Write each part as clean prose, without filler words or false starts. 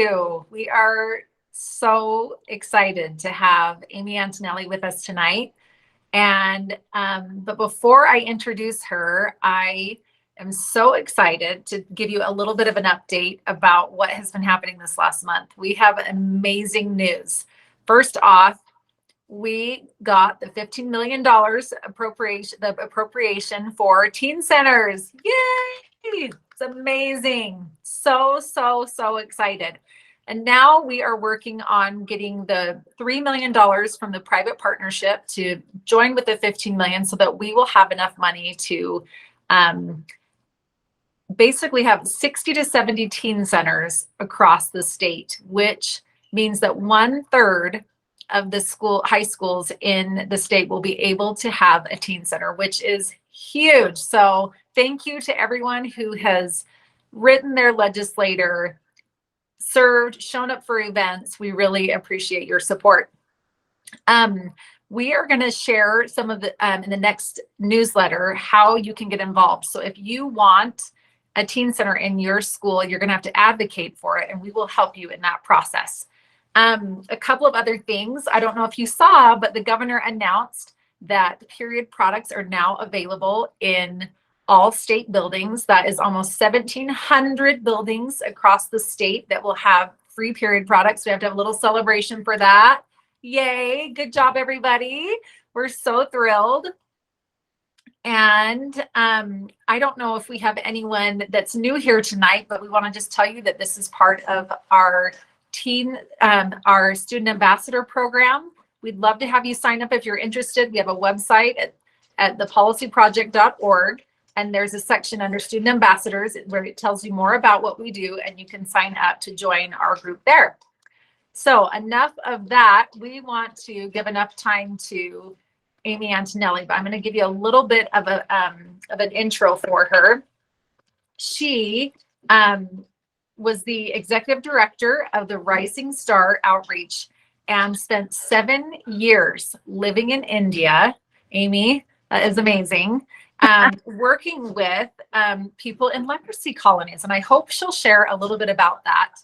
you. We are so excited to have Amy Antonelli with us tonight. And but before I introduce her, I am so excited to give you a little bit of an update about what has been happening this last month. We have amazing news. First off, we got the $15 million appropriation for teen centers. Yay! It's amazing. So excited. And now we are working on getting the $3 million from the private partnership to join with the 15 million so that we will have enough money to basically have 60 to 70 teen centers across the state, which means that 1/3 of the high schools in the state will be able to have a teen center, which is huge. So thank you to everyone who has written their legislator, served, shown up for events. We really appreciate your support. We are going to share some of the in the next newsletter how you can get involved. So if you want a teen center in your school, you're going to have to advocate for it, and we will help you in that process. A couple of other things. I don't know if you saw, but the governor announced that period products are now available in all state buildings. That is almost 1,700 buildings across the state that will have free period products. We have to have a little celebration for that. Yay. Good job, everybody. We're so thrilled. And I don't know if we have anyone that's new here tonight, but we want to just tell you that this is part of our student ambassador program. We'd love to have you sign up if you're interested. We have a website at thepolicyproject.org. And there's a section under student ambassadors where it tells you more about what we do, and you can sign up to join our group there. So enough of that. We want to give enough time to Amy Antonelli, but I'm going to give you a little bit of an intro for her. She was the executive director of the Rising Star Outreach and spent 7 years living in India. Amy, that is amazing. Working with people in leprosy colonies. And I hope she'll share a little bit about that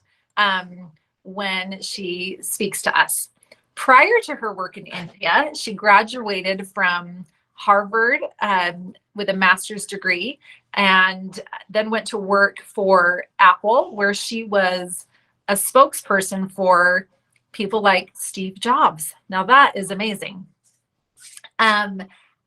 when she speaks to us. Prior to her work in India, she graduated from Harvard with a master's degree and then went to work for Apple, where she was a spokesperson for people like Steve Jobs. Now that is amazing.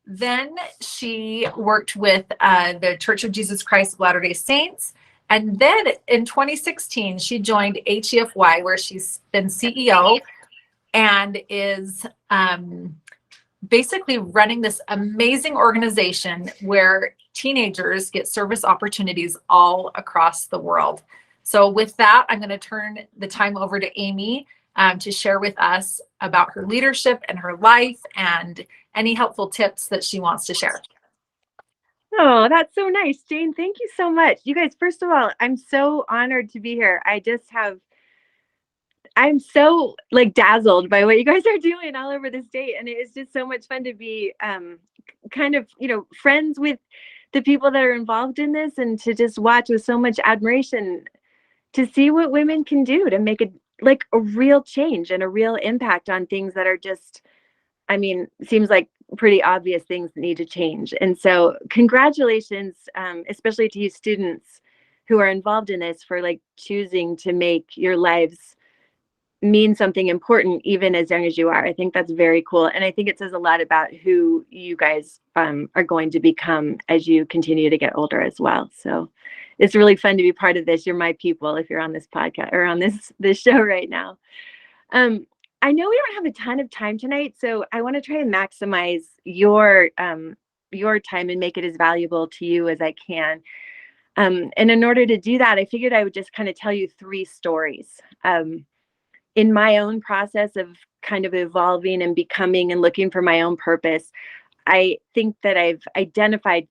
Then she worked with the Church of Jesus Christ of Latter-day Saints. And then in 2016, she joined HEFY, where she's been CEO and is basically running this amazing organization where teenagers get service opportunities all across the world. So with that, I'm going to turn the time over to Amy to share with us about her leadership and her life and any helpful tips that she wants to share. Oh, that's so nice, Jane. Thank you so much. You guys, first of all, I'm so honored to be here. I'm so dazzled by what you guys are doing all over the state. And it is just so much fun to be kind of, friends with the people that are involved in this, and to just watch with so much admiration to see what women can do to make a real change and a real impact on things that are just, seems like pretty obvious things that need to change. And so congratulations, especially to you students who are involved in this, for choosing to make your lives mean something important, even as young as you are. I think that's very cool. And I think it says a lot about who you guys are going to become as you continue to get older as well. So it's really fun to be part of this. You're my people if you're on this podcast or on this show right now. I know we don't have a ton of time tonight, so I want to try and maximize your time and make it as valuable to you as I can. And in order to do that, I figured I would just kind of tell you 3 stories. In my own process of kind of evolving and becoming and looking for my own purpose, I think that I've identified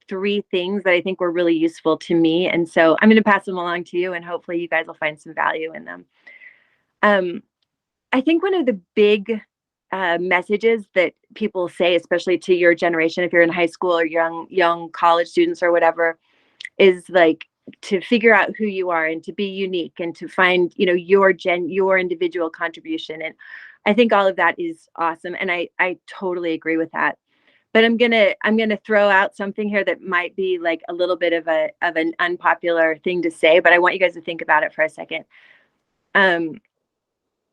3 things that I think were really useful to me. And so I'm going to pass them along to you, and hopefully you guys will find some value in them. I think one of the big messages that people say, especially to your generation, if you're in high school or young college students or whatever, is to figure out who you are and to be unique and to find, you know, your individual contribution. And I think all of that is awesome. And I totally agree with that. But I'm gonna throw out something here that might be like a little bit of an unpopular thing to say, but I want you guys to think about it for a second.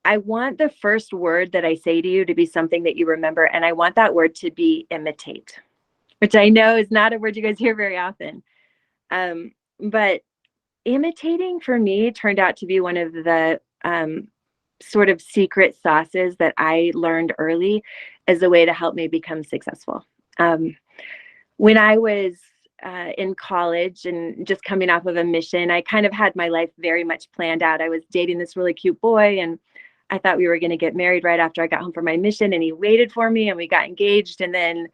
I want the first word that I say to you to be something that you remember, and I want that word to be imitate, which I know is not a word you guys hear very often. But imitating for me turned out to be one of the sort of secret sauces that I learned early as a way to help me become successful. When I was in college and just coming off of a mission, I kind of had my life very much planned out. I was dating this really cute boy, and I thought we were going to get married right after I got home from my mission, and he waited for me and we got engaged. And then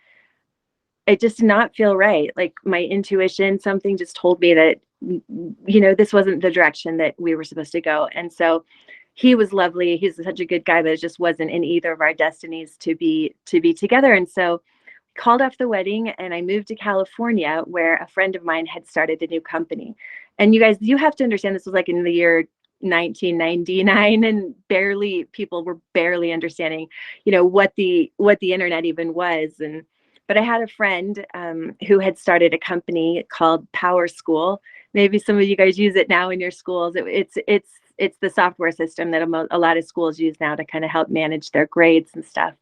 it just did not feel right. Like my intuition, something just told me that, you know, this wasn't the direction that we were supposed to go. And so he was lovely. He's such a good guy, but it just wasn't in either of our destinies to be together. And so called off the wedding and I moved to California, where a friend of mine had started a new company. And you guys, you have to understand, this was like in the year 1999, and people were barely understanding, you know, what the internet even was. But I had a friend who had started a company called Power School. Maybe some of you guys use it now in your schools. It's the software system that a lot of schools use now to kind of help manage their grades and stuff.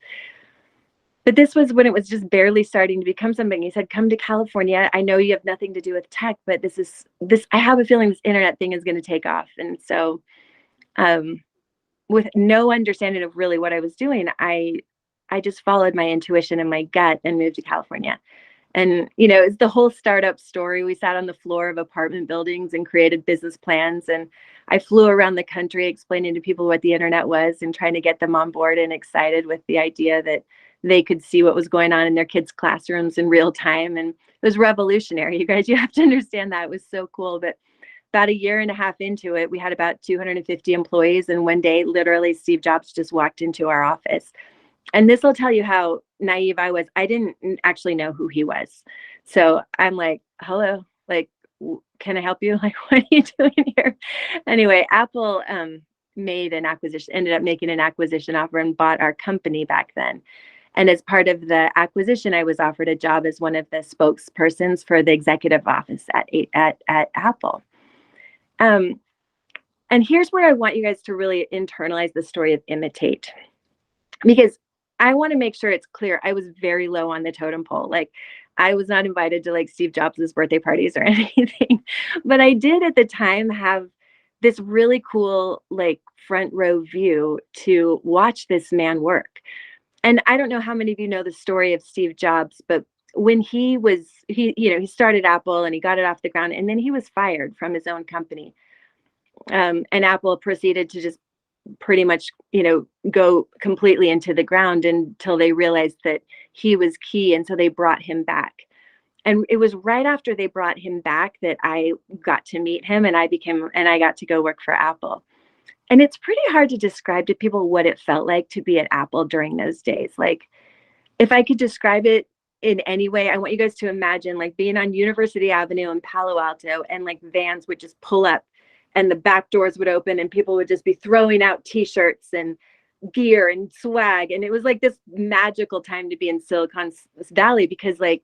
But this was when it was just barely starting to become something. He said, come to California. I know you have nothing to do with tech, but I have a feeling this internet thing is going to take off. And so with no understanding of really what I was doing, I just followed my intuition and my gut and moved to California. And, you know, it's the whole startup story. We sat on the floor of apartment buildings and created business plans. And I flew around the country explaining to people what the internet was and trying to get them on board and excited with the idea that they could see what was going on in their kids' classrooms in real time. And it was revolutionary. You guys, you have to understand that. It was so cool. But about a year and a half into it, we had about 250 employees. And one day, literally, Steve Jobs just walked into our office. And this will tell you how naive I was. I didn't actually know who he was. So I'm like, hello, like, can I help you? Like, what are you doing here? Anyway, Apple ended up making an acquisition offer and bought our company back then. And as part of the acquisition, I was offered a job as one of the spokespersons for the executive office at Apple. And here's where I want you guys to really internalize the story of imitate, because I want to make sure it's clear. I was very low on the totem pole. Like, I was not invited to like Steve Jobs' birthday parties or anything, but I did at the time have this really cool, like, front row view to watch this man work. And I don't know how many of you know the story of Steve Jobs, but when he started Apple and he got it off the ground, and then he was fired from his own company. And Apple proceeded to just pretty much, go completely into the ground until they realized that he was key. And so they brought him back. And it was right after they brought him back that I got to meet him, and I got to go work for Apple. And it's pretty hard to describe to people what it felt like to be at Apple during those days. Like, if I could describe it in any way, I want you guys to imagine like being on University Avenue in Palo Alto, and like vans would just pull up and the back doors would open and people would just be throwing out t-shirts and gear and swag. And it was like this magical time to be in Silicon Valley, because like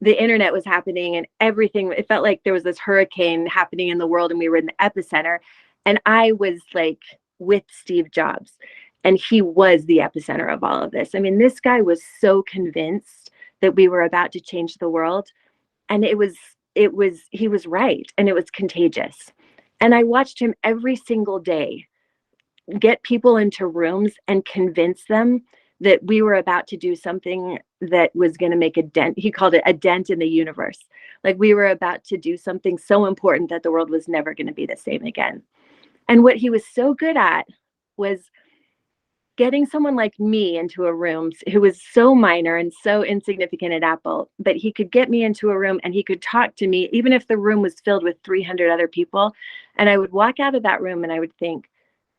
the internet was happening and everything. It felt like there was this hurricane happening in the world and we were in the epicenter. And I was like with Steve Jobs, and he was the epicenter of all of this. I mean, this guy was so convinced that we were about to change the world. And he was right. And it was contagious. And I watched him every single day get people into rooms and convince them that we were about to do something that was going to make a dent. He called it a dent in the universe. Like, we were about to do something so important that the world was never going to be the same again. And what he was so good at was getting someone like me into a room who was so minor and so insignificant at Apple, but he could get me into a room and he could talk to me, even if the room was filled with 300 other people. And I would walk out of that room and I would think,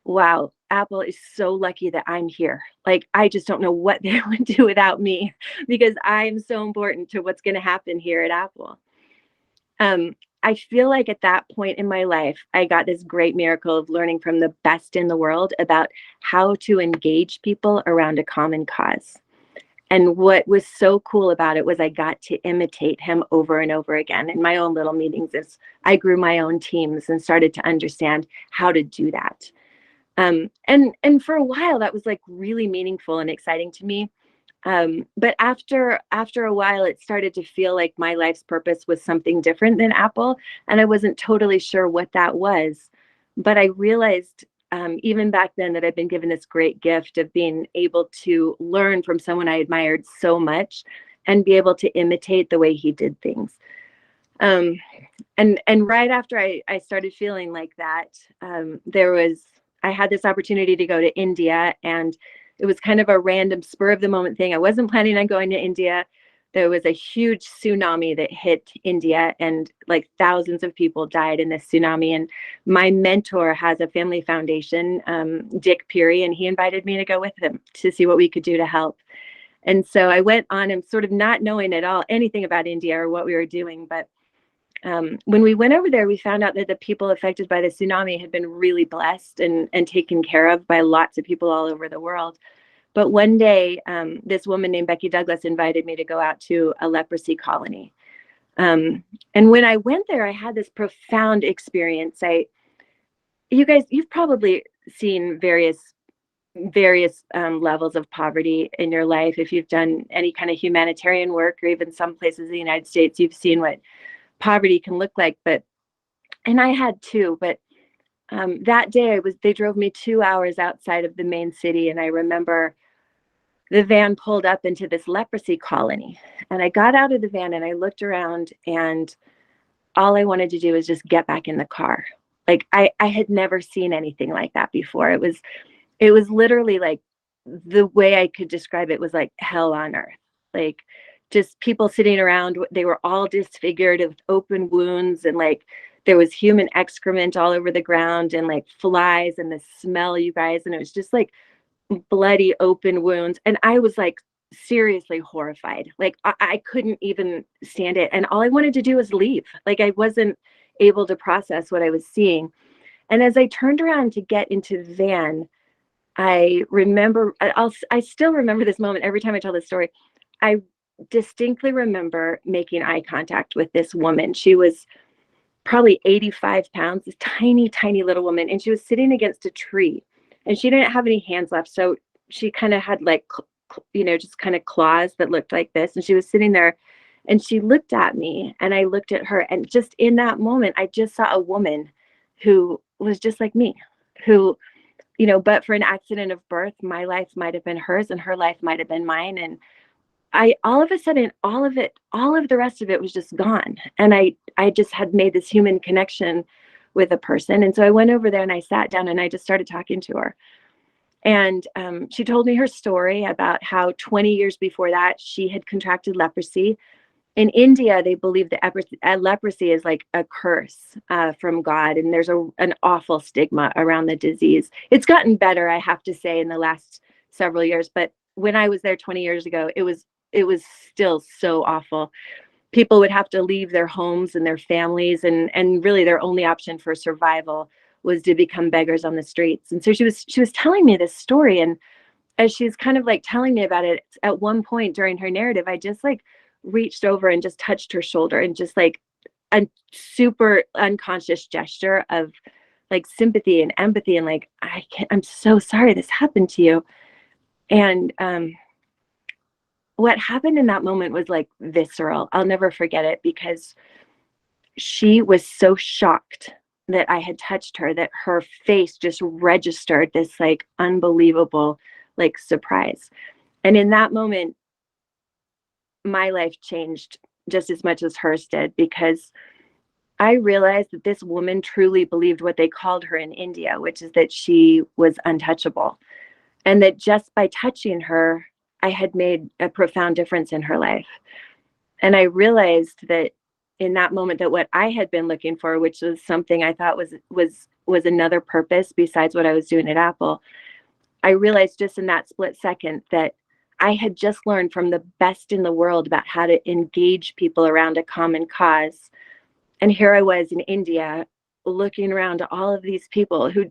wow, Apple is so lucky that I'm here. Like, I just don't know what they would do without me, because I'm so important to what's going to happen here at Apple. I feel like at that point in my life, I got this great miracle of learning from the best in the world about how to engage people around a common cause. And what was so cool about it was I got to imitate him over and over again in my own little meetings as I grew my own teams and started to understand how to do that. And for a while, that was like really meaningful and exciting to me. But after a while, it started to feel like my life's purpose was something different than Apple, and I wasn't totally sure what that was. But I realized even back then that I'd been given this great gift of being able to learn from someone I admired so much and be able to imitate the way he did things. And right after I started feeling like that, I had this opportunity to go to India, and it was kind of a random spur of the moment thing. I wasn't planning on going to India. There was a huge tsunami that hit India, and like thousands of people died in this tsunami. And my mentor has a family foundation, Dick Peary, and he invited me to go with him to see what we could do to help. And so I went on and sort of not knowing at all anything about India or what we were doing. But when we went over there, we found out that the people affected by the tsunami had been really blessed and taken care of by lots of people all over the world. But one day, this woman named Becky Douglas invited me to go out to a leprosy colony. And when I went there, I had this profound experience. You guys, you've probably seen various levels of poverty in your life. If you've done any kind of humanitarian work, or even some places in the United States, you've seen what poverty can look like. And I had too, but that day they drove me 2 hours outside of the main city. And I remember the van pulled up into this leprosy colony, and I got out of the van and I looked around, and all I wanted to do was just get back in the car. Like I had never seen anything like that before. It was literally like, the way I could describe it was like hell on earth. Like just people sitting around, they were all disfigured with open wounds, and like there was human excrement all over the ground, and like flies, and the smell, you guys, and it was just like bloody open wounds. And I was like seriously horrified. Like I couldn't even stand it. And all I wanted to do was leave. Like I wasn't able to process what I was seeing. And as I turned around to get into the van, I still remember this moment every time I tell this story. I distinctly remember making eye contact with this woman. She was probably 85 pounds, this tiny, tiny little woman. And she was sitting against a tree, and she didn't have any hands left. So she kind of had like, just kind of claws that looked like this. And she was sitting there, and she looked at me, and I looked at her. And just in that moment, I just saw a woman who was just like me, who, but for an accident of birth, my life might have been hers and her life might have been mine. And all of a sudden, all of the rest of it was just gone. And I just had made this human connection with a person. And so I went over there and I sat down and I just started talking to her. And she told me her story about how 20 years before that, she had contracted leprosy. In India, they believe that leprosy is like a curse from God. And there's an awful stigma around the disease. It's gotten better, I have to say, in the last several years. But when I was there 20 years ago, it was still so awful. People would have to leave their homes and their families, and really their only option for survival was to become beggars on the streets. And so she was telling me this story, and as she's kind of like telling me about it, at one point during her narrative, I just like reached over and just touched her shoulder, and just like a super unconscious gesture of like sympathy and empathy, and like, I'm so sorry this happened to you. And what happened in that moment was like visceral. I'll never forget it, because she was so shocked that I had touched her, that her face just registered this like unbelievable like surprise. And in that moment, my life changed just as much as hers did, because I realized that this woman truly believed what they called her in India, which is that she was untouchable. And that just by touching her, I had made a profound difference in her life. And I realized that in that moment, that what I had been looking for, which was something I thought was another purpose besides what I was doing at Apple, I realized just in that split second that I had just learned from the best in the world about how to engage people around a common cause. And here I was in India, looking around at all of these people who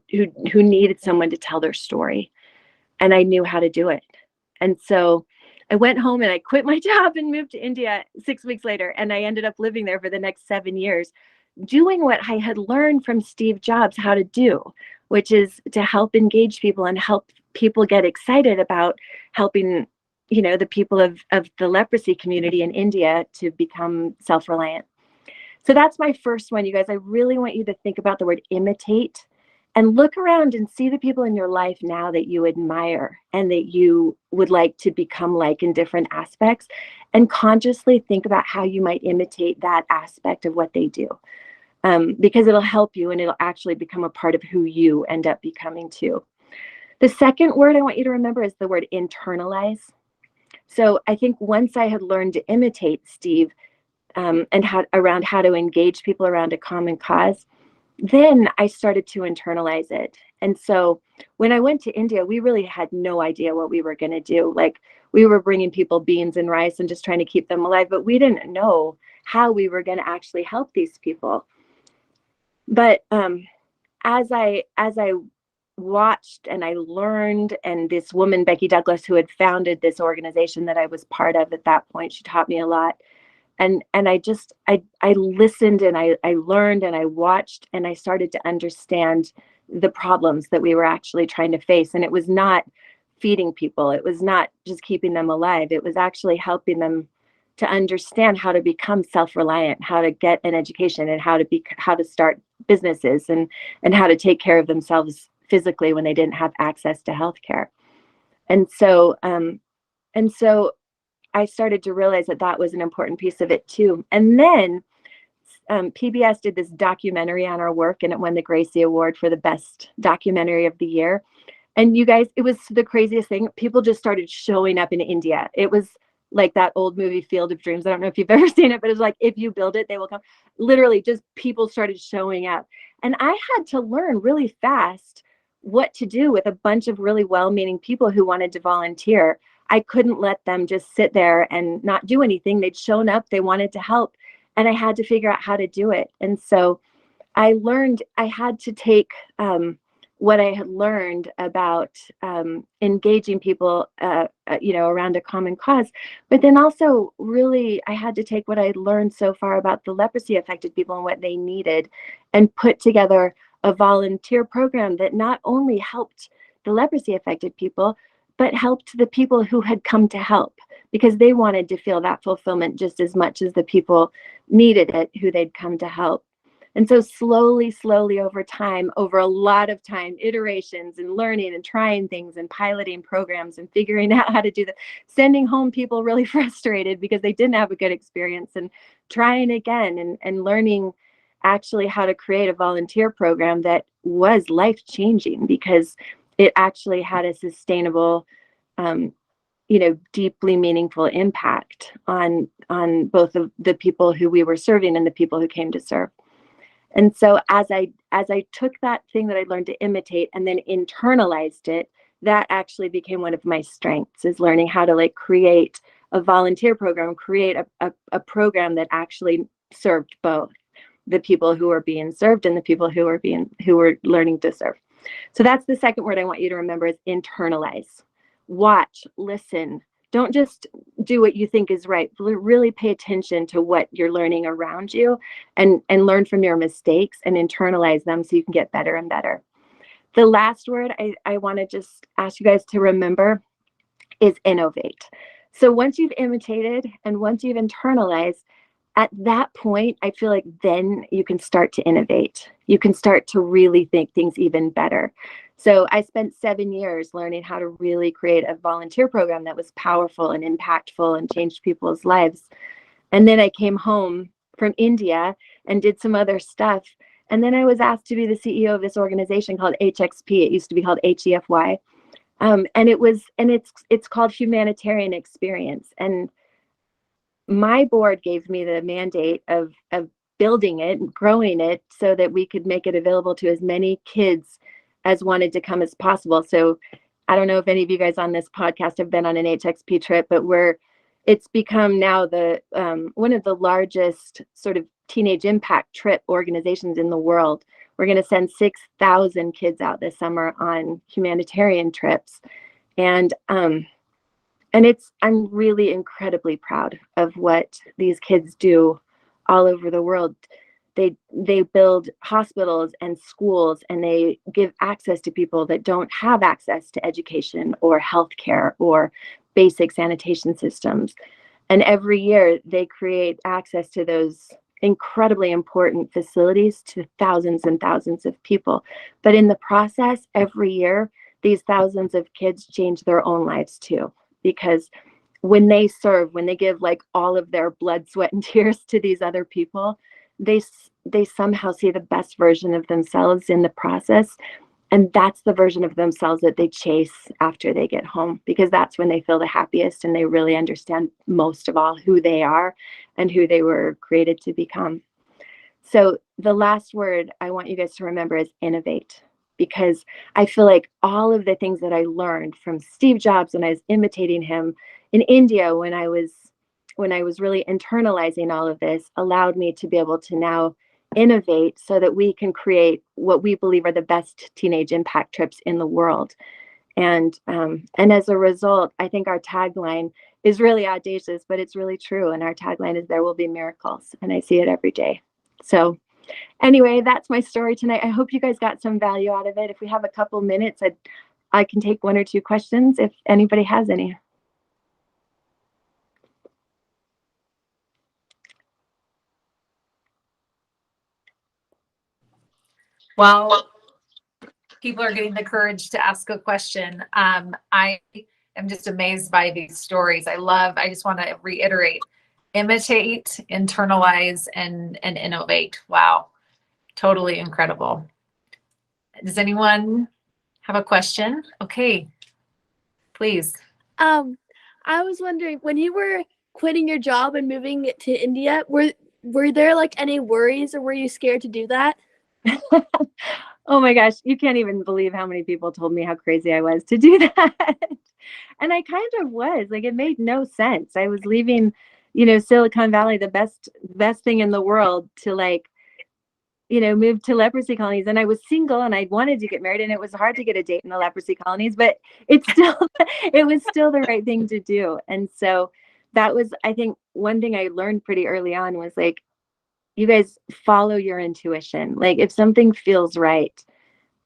needed someone to tell their story, and I knew how to do it. And so I went home and I quit my job and moved to India 6 weeks later, and I ended up living there for the next 7 years, doing what I had learned from Steve Jobs how to do, which is to help engage people and help people get excited about helping, the people of the leprosy community in India to become self-reliant. So that's my first one, you guys. I really want you to think about the word imitate and look around and see the people in your life now that you admire and that you would like to become like in different aspects, and consciously think about how you might imitate that aspect of what they do, because it'll help you and it'll actually become a part of who you end up becoming too. The second word I want you to remember is the word internalize. So I think once I had learned to imitate Steve, and how to engage people around a common cause, then I started to internalize it. And so when I went to India, we really had no idea what we were going to do. Like, we were bringing people beans and rice and just trying to keep them alive, but we didn't know how we were going to actually help these people. But as I watched and I learned, and this woman, Becky Douglas, who had founded this organization that I was part of at that point, she taught me a lot. And I listened and I learned and I watched, and I started to understand the problems that we were actually trying to face. And it was not feeding people. It was not just keeping them alive. It was actually helping them to understand how to become self-reliant, how to get an education, and how to start businesses, and how to take care of themselves physically when they didn't have access to healthcare. And so I started to realize that that was an important piece of it too. And then PBS did this documentary on our work, and it won the Gracie Award for the best documentary of the year. And you guys, it was the craziest thing. People just started showing up in India. It was like that old movie Field of Dreams. I don't know if you've ever seen it, but it's like, if you build it, they will come. Literally, just people started showing up. And I had to learn really fast what to do with a bunch of really well-meaning people who wanted to volunteer. I couldn't let them just sit there and not do anything. They'd shown up, they wanted to help, and I had to figure out how to do it. And so I learned I had to take what I had learned about engaging people, around a common cause, but then also really I had to take what I had learned so far about the leprosy affected people and what they needed, and put together a volunteer program that not only helped the leprosy affected people, but helped the people who had come to help, because they wanted to feel that fulfillment just as much as the people needed it who they'd come to help. And so slowly over time, over a lot of time, iterations and learning and trying things and piloting programs and figuring out how to do that, sending home people really frustrated because they didn't have a good experience, and trying again and learning actually how to create a volunteer program that was life-changing, because it actually had a sustainable, deeply meaningful impact on both of the people who we were serving and the people who came to serve. And so as I took that thing that I learned to imitate and then internalized it, that actually became one of my strengths, is learning how to create a volunteer program, create a program that actually served both the people who were being served and the people who were learning to serve. So that's the second word I want you to remember, is internalize. Watch, listen. Don't just do what you think is right. Really pay attention to what you're learning around you, and learn from your mistakes and internalize them so you can get better and better. The last word I want to just ask you guys to remember is innovate. So once you've imitated and once you've internalized, at that point, I feel like then you can start to innovate. You can start to really think things even better. So I spent 7 years learning how to really create a volunteer program that was powerful and impactful and changed people's lives. And then I came home from India and did some other stuff. And then I was asked to be the CEO of this organization called HXP. It used to be called HEFY. And it's called Humanitarian Experience. And my board gave me the mandate of building it and growing it so that we could make it available to as many kids as wanted to come as possible. So I don't know if any of you guys on this podcast have been on an HXP trip, but it's become now the one of the largest sort of teenage impact trip organizations in the world. We're going to send 6,000 kids out this summer on humanitarian trips. And I'm really incredibly proud of what these kids do all over the world. They build hospitals and schools, and they give access to people that don't have access to education or healthcare or basic sanitation systems. And every year they create access to those incredibly important facilities to thousands and thousands of people. But in the process, every year, these thousands of kids change their own lives too, because when they serve, when they give like all of their blood, sweat, and tears to these other people, they somehow see the best version of themselves in the process. And that's the version of themselves that they chase after they get home, because that's when they feel the happiest and they really understand most of all who they are and who they were created to become. So the last word I want you guys to remember is innovate, because I feel like all of the things that I learned from Steve Jobs when I was imitating him in India, when I was really internalizing all of this, allowed me to be able to now innovate so that we can create what we believe are the best teenage impact trips in the world. And as a result, I think our tagline is really audacious, but it's really true. And our tagline is, there will be miracles. And I see it every day. So anyway, that's my story tonight. I hope you guys got some value out of it. If we have a couple minutes, I can take one or two questions if anybody has any. Well, people are getting the courage to ask a question. I am just amazed by these stories. I just want to reiterate, imitate, internalize, and innovate. Wow. Totally incredible. Does anyone have a question? Okay, please. I was wondering, when you were quitting your job and moving to India, were there like any worries, or were you scared to do that? Oh my gosh, you can't even believe how many people told me how crazy I was to do that. And I kind of was. Like, it made no sense. I was leaving, Silicon Valley, the best thing in the world, to move to leprosy colonies. And I was single and I wanted to get married, and it was hard to get a date in the leprosy colonies, but it was still the right thing to do. And so that was, I think, one thing I learned pretty early on was like, you guys follow your intuition. Like, if something feels right,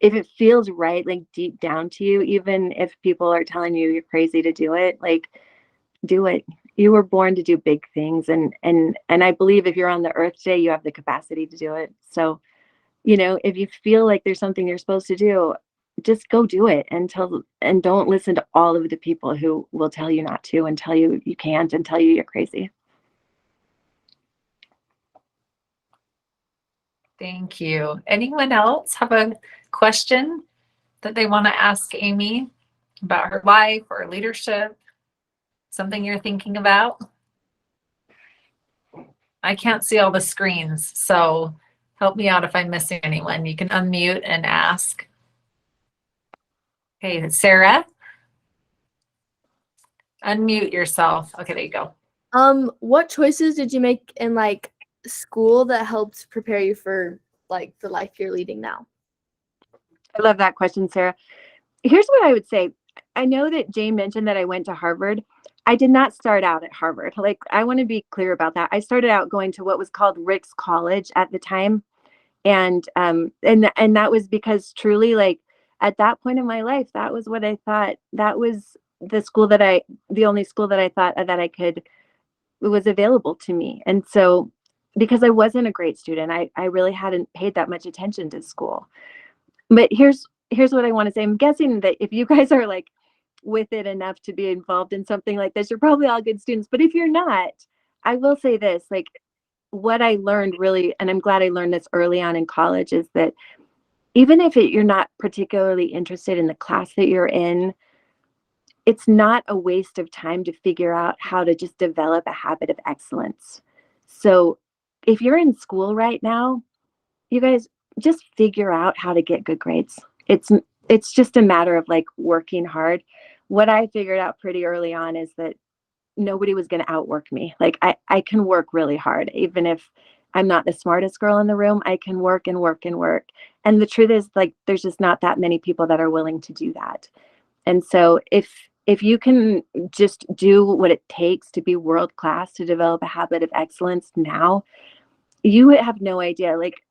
if it feels right, like deep down to you, even if people are telling you you're crazy to do it, like, do it. You were born to do big things. And I believe if you're on the earth today, you have the capacity to do it. So, if you feel like there's something you're supposed to do, just go do it, and don't listen to all of the people who will tell you not to and tell you you can't and tell you you're crazy. Thank you. Anyone else have a question that they want to ask Amy about her life or leadership? Something you're thinking about? I can't see all the screens, so help me out if I'm missing anyone. You can unmute and ask. Okay, Sarah, unmute yourself. Okay, there you go. What choices did you make in like school that helped prepare you for like the life you're leading now? I love that question, Sarah. Here's what I would say. I know that Jane mentioned that I went to Harvard. I did not start out at Harvard. Like, I want to be clear about that. I started out going to what was called Rick's College at the time. And that was because truly, like, at that point in my life, that was what I thought. That was the only school that I thought that was available to me. And so, because I wasn't a great student, I really hadn't paid that much attention to school. But here's what I want to say. I'm guessing that if you guys are like with it enough to be involved in something like this, you're probably all good students. But if you're not, I will say this, like, what I learned really, and I'm glad I learned this early on in college, is that even if you're not particularly interested in the class that you're in, it's not a waste of time to figure out how to just develop a habit of excellence. So if you're in school right now, you guys just figure out how to get good grades. It's just a matter of like working hard. What I figured out pretty early on is that nobody was going to outwork me. Like, I can work really hard, even if I'm not the smartest girl in the room. I can work and work and work. And the truth is, like, there's just not that many people that are willing to do that. And so if you can just do what it takes to be world class, to develop a habit of excellence now, you would have no idea. Like,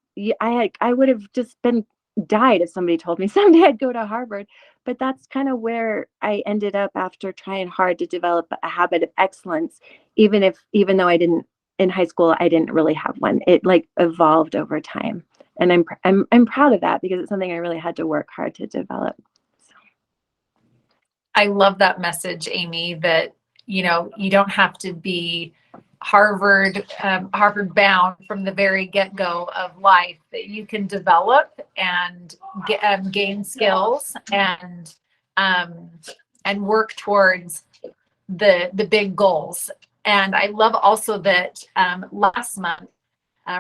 I would have just been died if somebody told me someday I'd go to Harvard. But that's kind of where I ended up after trying hard to develop a habit of excellence, even though I didn't in high school, I didn't really have one. It like evolved over time. And I'm proud of that because it's something I really had to work hard to develop. So. I love that message, Amy, that, you know, you don't have to be Harvard bound from the very get-go of life, that you can develop and gain skills and work towards the big goals. And I love also that last month,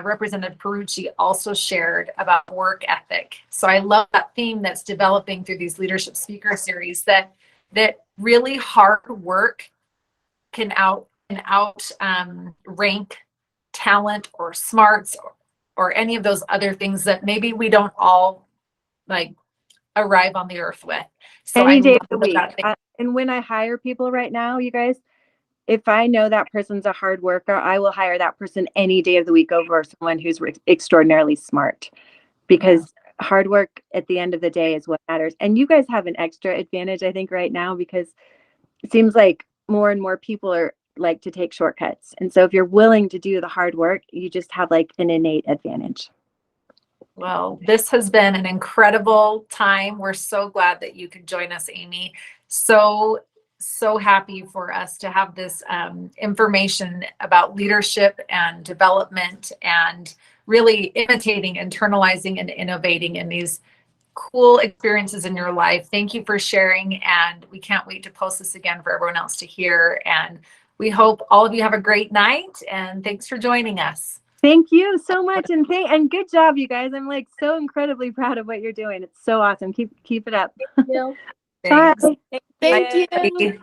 Representative Perucci also shared about work ethic. So I love that theme that's developing through these leadership speaker series, that really hard work can rank talent or smarts or any of those other things that maybe we don't all like arrive on the earth with. So any day of the week. And when I hire people right now, you guys, if I know that person's a hard worker, I will hire that person any day of the week over someone who's extraordinarily smart, because hard work at the end of the day is what matters. And you guys have an extra advantage, I think, right now, because it seems like more and more people are like to take shortcuts. And so if you're willing to do the hard work, you just have like an innate advantage. Well, this has been an incredible time. We're so glad that you could join us, Amy. So happy for us to have this information about leadership and development and really imitating, internalizing, and innovating in these cool experiences in your life. Thank you for sharing, and we can't wait to post this again for everyone else to hear. And we hope all of you have a great night, and thanks for joining us. Thank you so much, and good job, you guys. I'm like so incredibly proud of what you're doing. It's so awesome. Keep it up. Thank you. Thanks. Bye. Thank you. Bye.